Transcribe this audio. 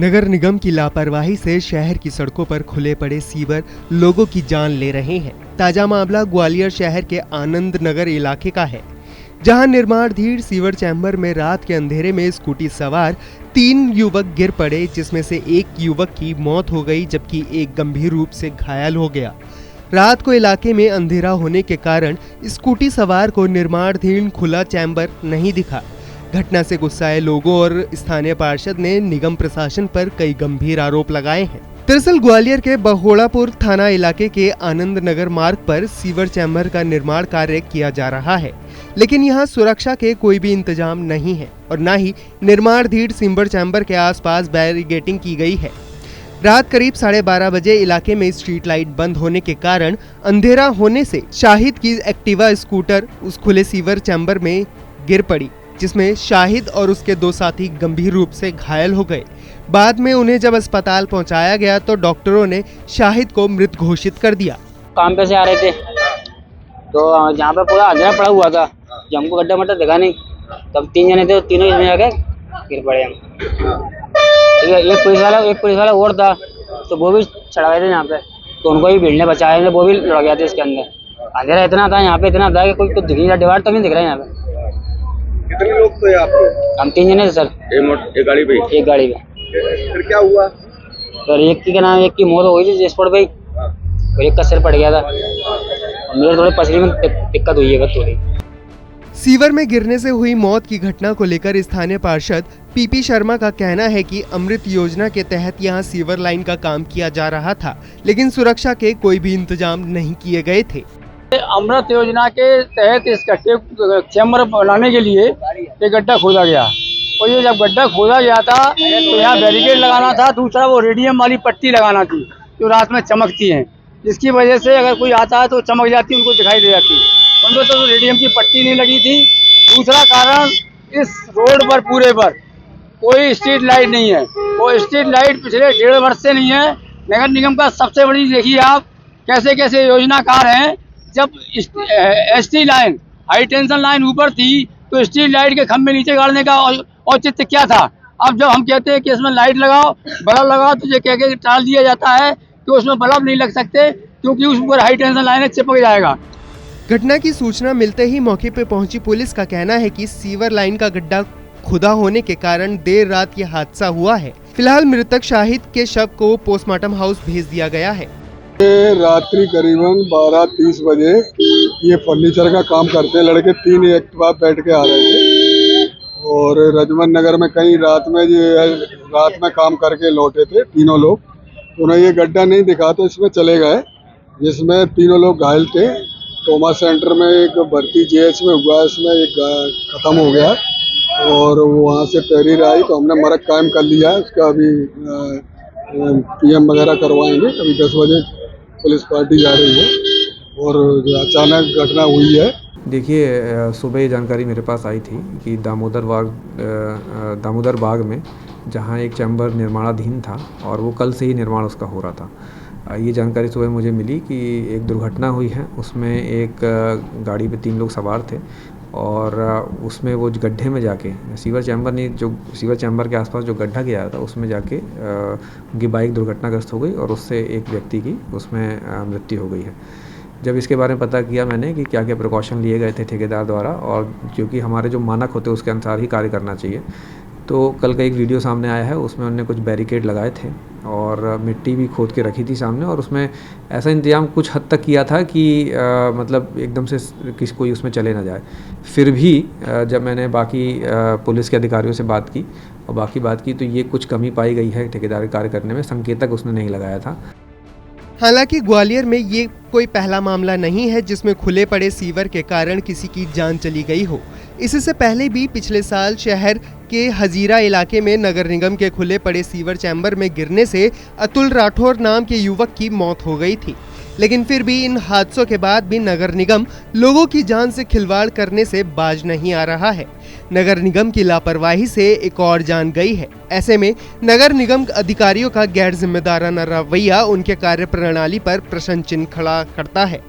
नगर निगम की लापरवाही से शहर की सड़कों पर खुले पड़े सीवर लोगों की जान ले रहे हैं। ताजा मामला ग्वालियर शहर के आनंद नगर इलाके का है, जहां निर्माणाधीन सीवर चैम्बर में रात के अंधेरे में स्कूटी सवार 3 युवक गिर पड़े, जिसमें से एक युवक की मौत हो गई जबकि एक गंभीर रूप से घायल हो गया। रात को इलाके में अंधेरा होने के कारण स्कूटी सवार को निर्माणाधीन खुला चैम्बर नहीं दिखा। घटना से गुस्साए लोगों और स्थानीय पार्षद ने निगम प्रशासन पर कई गंभीर आरोप लगाए हैं। दरअसल ग्वालियर के बहोड़ापुर थाना इलाके के आनंद नगर मार्ग पर सीवर चैम्बर का निर्माण कार्य किया जा रहा है, लेकिन यहाँ सुरक्षा के कोई भी इंतजाम नहीं है और न ही निर्माणाधीन सीवर चैम्बर के आसपास बैरिकेडिंग की गई है। रात करीब 12:30 बजे इलाके में स्ट्रीट लाइट बंद होने के कारण अंधेरा होने से शाहिद की एक्टिवा स्कूटर उस खुले सीवर चैम्बर में गिर पड़ी, जिसमें शाहिद और उसके 2 साथी गंभीर रूप से घायल हो गए। बाद में उन्हें जब अस्पताल पहुंचाया गया तो डॉक्टरों ने शाहिद को मृत घोषित कर दिया। काम पे से आ रहे थे तो जहाँ पे पूरा अंधेरा पड़ा हुआ था, जब हमको गड्ढा मड्ढा दिखा नहीं, तब 3 जने थे, तीनों इसमें जाके गिर पड़े हम। एक पुलिस वाला और था तो वो भी चढ़ा गए थे यहाँ पे, तो उनको भी भीड़ ने बचाया, वो भी लड़ गया था इसके अंदर। अंधेरा इतना था यहाँ पे, इतना था कि कोई दिख नहीं रहा, डिवाइड तो नहीं दिख रहा है यहाँ पे। कितने लोग थे आपको? हम 3 जने थे सर। एक गाड़ी पे? एक गाड़ी पे। फिर क्या हुआ? तो एक की क्या नाम, एक की मौत हो गई थी स्पॉट पे ही, और एक का सिर पड़ गया था। मेरे थोड़ी पसली में दिक्कत हुई है थोड़ी। सीवर में गिरने से हुई मौत की घटना को लेकर स्थानीय पार्षद पीपी शर्मा का कहना है कि अमृत योजना के तहत यहां सीवर लाइन का काम किया जा रहा था, लेकिन सुरक्षा के कोई भी इंतजाम नहीं किए गए थे। अमृत योजना के तहत इस गड्ढे चैम्बर बनाने के लिए एक गड्ढा खोदा गया, और ये जब गड्ढा खोदा गया था तो यहाँ बैरिकेड लगाना था, दूसरा वो रेडियम वाली पट्टी लगाना थी जो रात में चमकती है, जिसकी वजह से अगर कोई आता है तो चमक जाती, उनको दिखाई दे जाती। उनको तो रेडियम की पट्टी नहीं लगी थी। दूसरा कारण, इस रोड पर पूरे पर कोई स्ट्रीट लाइट नहीं है, वो स्ट्रीट लाइट पिछले 1.5 वर्ष से नहीं है। नगर निगम का सबसे बड़ी देखिए आप कैसे कैसे योजनाकार हैं। जब ST line high tension line ऊपर थी तो स्ट्रीट लाइट के खंभे नीचे गाड़ने का औचित्य क्या था? अब जब हम कहते हैं कि इसमें लाइट लगाओ, बल्ब लगाओ, तो ये कह के टाल दिया जाता है कि उसमें बल्ब नहीं लग सकते क्योंकि उस ऊपर हाई टेंशन लाइन चिपक जाएगा। घटना की सूचना मिलते ही मौके पर पहुंची पुलिस का कहना है कि सीवर लाइन का गड्ढा खुदा होने के कारण देर रात ये हादसा हुआ है। फिलहाल मृतक शाहिद के शव को पोस्टमार्टम हाउस भेज दिया गया है। रात्रि करीबन 12:30 बजे ये फर्नीचर का काम करते हैं लड़के, 3 एक बार बैठ के आ रहे थे और रजमन नगर में कहीं रात में काम करके लौटे थे तीनों लोग। तो उन्हें ये गड्ढा नहीं दिखा तो इसमें चले गए, जिसमें तीनों लोग घायल थे। ट्रोमा सेंटर में एक भर्ती जेएच में हुआ, इसमें एक खत्म हो गया और वहाँ से तहरीर आई तो हमने मरक कायम कर लिया है। उसका अभी पीएम वगैरह करवाएंगे। अभी 10 बजे पुलिस पार्टी जा रही है और अचानक घटना हुई है। देखिए, सुबह ये जानकारी मेरे पास आई थी कि दामोदर बाग में जहाँ एक चैम्बर निर्माणाधीन था और वो कल से ही निर्माण उसका हो रहा था। ये जानकारी सुबह मुझे मिली कि एक दुर्घटना हुई है, उसमें एक गाड़ी पे 3 लोग सवार थे और उसमें वो गड्ढे में जाके सीवर चैम्बर के आसपास जो गड्ढा गया था उसमें जाके उनकी बाइक दुर्घटनाग्रस्त हो गई और उससे एक व्यक्ति की उसमें मृत्यु हो गई है। जब इसके बारे में पता किया मैंने कि क्या क्या प्रिकॉशन लिए गए थे ठेकेदार द्वारा, और क्योंकि हमारे जो मानक होते हैं उसके अनुसार ही कार्य करना चाहिए, तो कल का एक वीडियो सामने आया है, उसमें उन्होंने कुछ बैरिकेड लगाए थे और मिट्टी भी खोद के रखी थी सामने, और उसमें ऐसा इंतजाम कुछ हद तक किया था कि मतलब एकदम से कोई उसमें चले ना जाए। फिर भी जब मैंने बाकी पुलिस के अधिकारियों से बात की तो ये कुछ कमी पाई गई है ठेकेदारी कार्य करने में, संकेतक उसने नहीं लगाया था। हालांकि ग्वालियर में ये कोई पहला मामला नहीं है जिसमें खुले पड़े सीवर के कारण किसी की जान चली गई हो। इससे पहले भी पिछले साल शहर के हजीरा इलाके में नगर निगम के खुले पड़े सीवर चैम्बर में गिरने से अतुल राठौर नाम के युवक की मौत हो गई थी, लेकिन फिर भी इन हादसों के बाद भी नगर निगम लोगों की जान से खिलवाड़ करने से बाज नहीं आ रहा है। नगर निगम की लापरवाही से एक और जान गई है। ऐसे में नगर निगम अधिकारियों का गैर जिम्मेदाराना रवैया उनके कार्य प्रणाली पर प्रश्न चिन्ह खड़ा करता है।